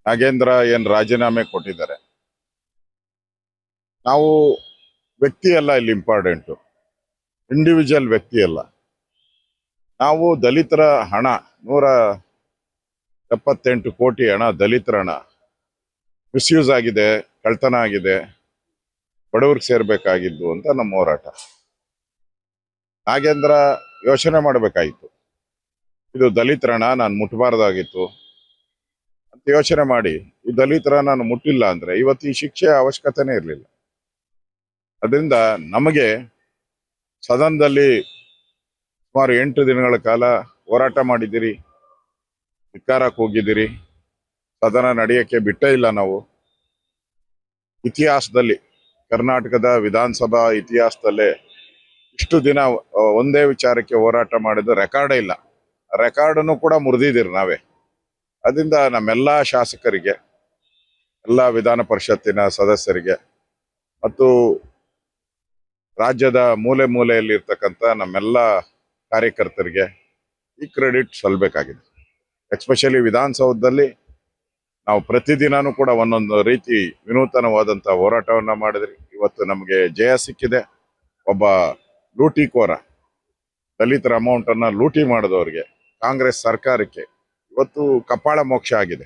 ನಾಗೇಂದ್ರ ಏನ್ ರಾಜೀನಾಮೆ ಕೊಟ್ಟಿದ್ದಾರೆ. ನಾವು ವ್ಯಕ್ತಿ ಅಲ್ಲ ಇಲ್ಲಿ ಇಂಪಾರ್ಟೆಂಟು, ಇಂಡಿವಿಜುವಲ್ ವ್ಯಕ್ತಿ ಅಲ್ಲ. ನಾವು ದಲಿತರ ಹಣ 178 ಕೋಟಿ ಹಣ ದಲಿತರ ಹಣ ಮಿಸ್ಯೂಸ್ ಆಗಿದೆ, ಕಳ್ತನ ಆಗಿದೆ, ಬಡವ್ರಿಗೆ ಸೇರ್ಬೇಕಾಗಿದ್ದು ಅಂತ ನಮ್ಮ ಹೋರಾಟ. ನಾಗೇಂದ್ರ ಯೋಚನೆ ಮಾಡಬೇಕಾಗಿತ್ತು, ಇದು ದಲಿತರ ಹಣ ನಾನು ಮುಟ್ಟಬಾರ್ದಾಗಿತ್ತು ಅಂತ ಯೋಚನೆ ಮಾಡಿ ಈ ದಲಿತರ ನಾನು ಮುಟ್ಟಿಲ್ಲ ಅಂದ್ರೆ ಇವತ್ತು ಈ ಶಿಕ್ಷೆ ಅವಶ್ಯಕತೆನೇ ಇರಲಿಲ್ಲ. ಅದರಿಂದ ನಮಗೆ ಸದನದಲ್ಲಿ ಸುಮಾರು 8 ದಿನಗಳ ಕಾಲ ಹೋರಾಟ ಮಾಡಿದ್ದೀರಿ, ಧಿಕ್ಕಾರಕ್ಕೆ ಹೋಗಿದ್ದೀರಿ, ಸದನ ನಡೆಯಕ್ಕೆ ಬಿಟ್ಟೇ ಇಲ್ಲ. ನಾವು ಇತಿಹಾಸದಲ್ಲಿ, ಕರ್ನಾಟಕದ ವಿಧಾನಸಭಾ ಇತಿಹಾಸದಲ್ಲೇ ಇಷ್ಟು ದಿನ ಒಂದೇ ವಿಚಾರಕ್ಕೆ ಹೋರಾಟ ಮಾಡಿದ ರೆಕಾರ್ಡೇ ಇಲ್ಲ. ರೆಕಾರ್ಡನ್ನು ಕೂಡ ಮುರಿದಿದ್ದೀರಿ ನಾವೇ. ಅದರಿಂದ ನಮ್ಮೆಲ್ಲ ಶಾಸಕರಿಗೆ, ಎಲ್ಲ ವಿಧಾನ ಪರಿಷತ್ತಿನ ಸದಸ್ಯರಿಗೆ ಮತ್ತು ರಾಜ್ಯದ ಮೂಲೆ ಮೂಲೆಯಲ್ಲಿ ಇರ್ತಕ್ಕಂಥ ನಮ್ಮೆಲ್ಲ ಕಾರ್ಯಕರ್ತರಿಗೆ ಈ ಕ್ರೆಡಿಟ್ ಸಲ್ಲಬೇಕಾಗಿದೆ. ಎಸ್ಪೆಷಲಿ ವಿಧಾನಸೌಧದಲ್ಲಿ ನಾವು ಪ್ರತಿದಿನನೂ ಕೂಡ ಒಂದೊಂದು ರೀತಿ ವಿನೂತನವಾದಂಥ ಹೋರಾಟವನ್ನ ಮಾಡಿದ್ರಿ. ಇವತ್ತು ನಮಗೆ ಜಯ ಸಿಕ್ಕಿದೆ. ಒಬ್ಬ ಲೂಟಿಕೋರ, ದಲಿತರ ಅಮೌಂಟನ್ನು ಲೂಟಿ ಮಾಡಿದವರಿಗೆ, ಕಾಂಗ್ರೆಸ್ ಸರ್ಕಾರಕ್ಕೆ ಇವತ್ತು ಕಪಾಳ ಮೋಕ್ಷ ಆಗಿದೆ.